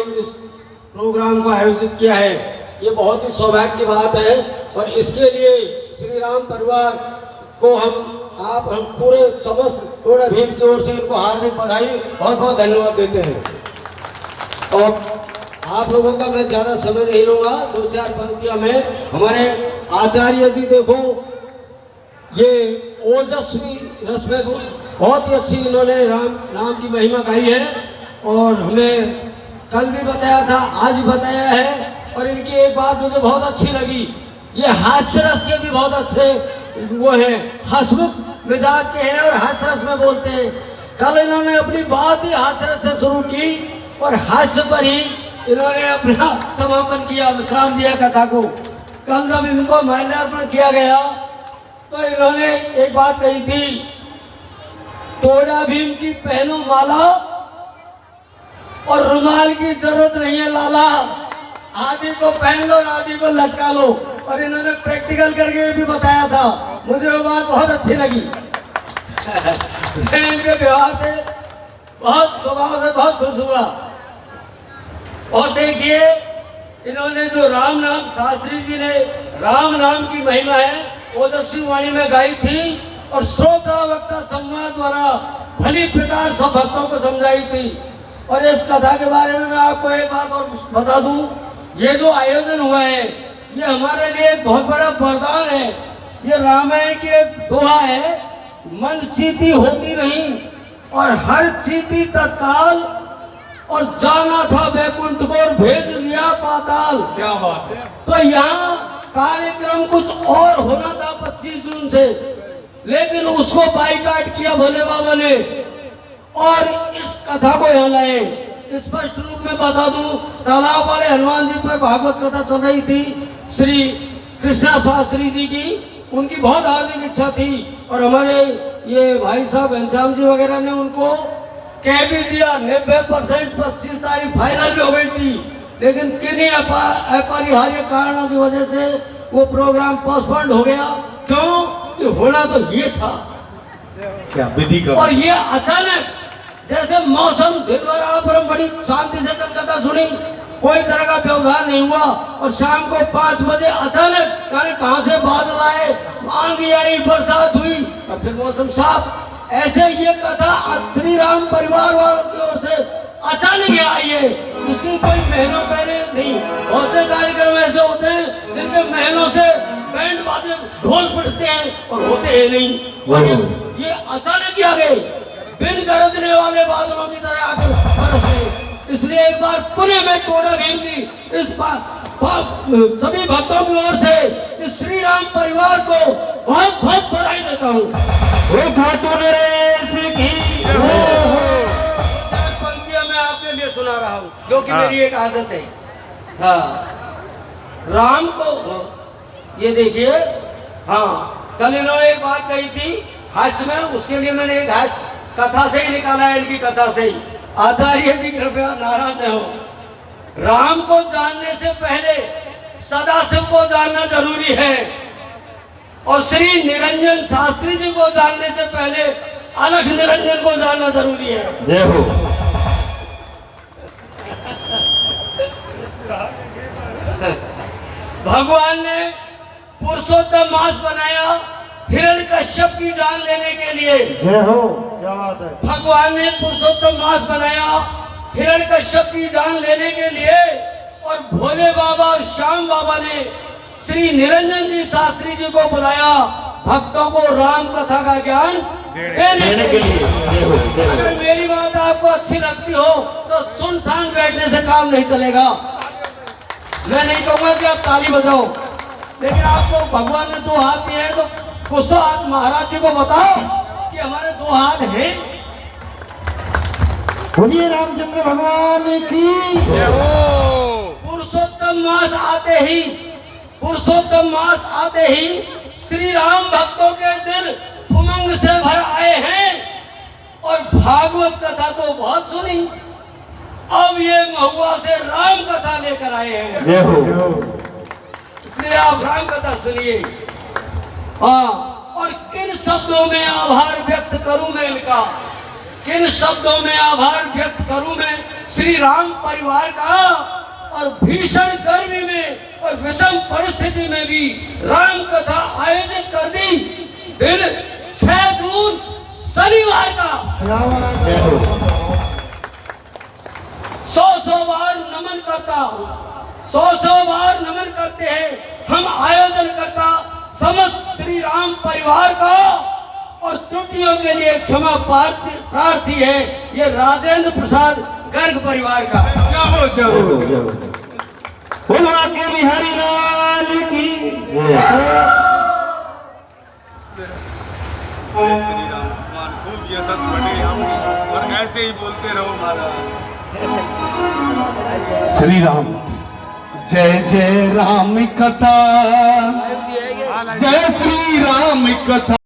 इस प्रोग्राम को आयोजित किया है, ये बहुत ही सौभाग्य की बात है। और इसके लिए श्री राम परिवार को हम पूरे समस्त टोडा भीम की ओर से इनको हार्दिक बधाई, बहुत बहुत धन्यवाद देते हैं। और आप लोगों का मैं ज़्यादा समय नहीं लूँगा, दो चार पंक्तियाँ में हमारे आचार्य जी देखो, ये ओजस्वी रस में बहुत ही अच्छी इन्होंने राम की महिमा गाई है। और हमें कल भी बताया था, आज भी बताया है। और इनकी एक बात मुझे बहुत अच्छी लगी, ये हास्य रस के भी बहुत अच्छे वो हैं, हंसमुख मिजाज के हैं और हास्य रस में बोलते हैं। कल इन्होंने अपनी बात ही हास्य रस से शुरू की और हास्य पर ही इन्होंने अपना समापन किया, विश्राम दिया कथा को। कल जब इनको माल्यार्पण किया गया तो इन्होंने एक बात कही थी, टोडा भीम की पहनो माला और रुमाल की जरूरत नहीं है लाला, आदि को पहन लो और आदि को लटका लो। और इन्होंने प्रैक्टिकल करके भी बताया था, मुझे वो बात बहुत अच्छी लगी। मैं इनके व्यवहार से बहुत, स्वभाव से बहुत खुश हुआ। और देखिए इन्होंने जो राम नाम, शास्त्री जी ने राम नाम की महिमा है ओजस्वी वाणी में गाई थी और श्रोता वक्ता संवाद द्वारा भली प्रकार सब भक्तों को समझाई थी। और इस कथा के बारे में मैं आपको एक बात और बता दूं, ये जो आयोजन हुआ है ये हमारे लिए एक बहुत बड़ा वरदान है। ये रामायण की एक दोहा है, मन चीती होती नहीं और हर चीती तत्काल, और जाना था बैकुंठ को और भेज दिया पाताल। क्या बात है। तो यहाँ कार्यक्रम कुछ और होना था 25 जून से, लेकिन उसको बाइकाट किया भोले बाबा ने और इस कथा को यहाँ लाए। स्पष्ट रूप में बता दूं, तालाब वाले हनुमान जी पर भागवत कथा चल रही थी, श्री कृष्णा शास्त्री जी की, उनकी बहुत हार्दिक इच्छा थी। और हमारे ये भाई साहब घनश्याम जी वगैरह ने उनको कह भी दिया, 90% 25 तारीख फाइनल भी हो गई थी, लेकिन किन्हीं अपरिहार्य कारणों की वजह से वो प्रोग्राम पोस्टपोन्ड हो गया। क्यों कि होना तो ये था क्या विधि का। और ये अचानक जैसे मौसम, दिन भर आप बड़ी शांति से कथा सुनी, कोई तरह का व्यवधान नहीं हुआ। और शाम को 5 बजे अचानक यानी कहां से बादल आए, आंधी आई, बरसात हुई और फिर मौसम साफ। ऐसे ये कथा श्री राम परिवार वालों की ओर से अचानक आई है, इसकी कोई महीनों पहले नहीं। बहुत से कार्यक्रम ऐसे होते हैं जिनके महीनों से बैंड बाजे ढोल पिटते हैं और होते हैं नहीं। ये अचानक ही आ गए, बिन गरजने वाले बादलों की तरह आकर बरसे। इसलिए एक बार पुणे में टोडा भीम की इस सभी भक्तों की ओर से इस श्री राम परिवार को बहुत बहुत बधाई देता हूँ। पंक्तियां मैं आपके लिए सुना रहा हूँ, जो कि मेरी एक आदत है। हाँ, राम को ये देखिए, हाँ कल इन्होंने एक बात कही थी हास्य में, उसके लिए मैंने एक हास्य कथा से ही निकाला है, इनकी कथा से ही। आचार्य जी कृपया नाराज न हो। राम को जानने से पहले सदाशिव को जानना जरूरी है और श्री निरंजन शास्त्री जी को जानने से पहले अलख निरंजन को जानना जरूरी है। जय हो। भगवान ने पुरुषोत्तम मास बनाया हिरण्यकश्यप की जान लेने के लिए। जय हो, क्या बात है। भगवान ने पुरुषोत्तम मास बनाया हिरण्यकश्यप की जान लेने के लिए, और भोले बाबा और श्याम बाबा ने श्री निरंजन जी शास्त्री जी को बुलाया भक्तों को राम कथा का ज्ञान देने के लिए। अगर मेरी बात आपको अच्छी लगती हो तो सुनसान बैठने से काम नहीं चलेगा। मैं नहीं कहूंगा कि आप ताली बजाओ, लेकिन आपको भगवान ने 2 हाथ दिए हैं तो कुछ तो आप महाराज जी को बताओ कि हमारे 2 हाथ हैं। बोलिए रामचंद्र भगवान की। पुरुषोत्तम मास आते ही श्री राम भक्तों के दिल उमंग से भर आए हैं और भागवत कथा तो बहुत सुनी, अब ये महुआ से राम कथा लेकर आए हैं। जय हो। इसलिए आप राम कथा सुनिए। हाँ, और किन शब्दों में आभार व्यक्त करूं मैं इनका। किन शब्दों में आभार व्यक्त करूं मैं श्री राम परिवार का। और भीषण गर्मी में और विषम परिस्थिति में भी राम कथा आयोजित कर दी। दिन 6 जून शनिवार का 100 बार नमन करता हूँ, 100 बार नमन करते हैं हम आयोजन करता समस्त श्री राम परिवार का। और त्रुटियों के लिए क्षमा प्रार्थी है ये राजेंद्र प्रसाद गर्ग परिवार का। बोलो आगे बिहारी लाल की श्री राम भगवान खूब यशस बढ़े आपकी और ऐसे ही बोलते रहो महाराज। श्री राम जय जय राम कथा, जय श्री राम कथा।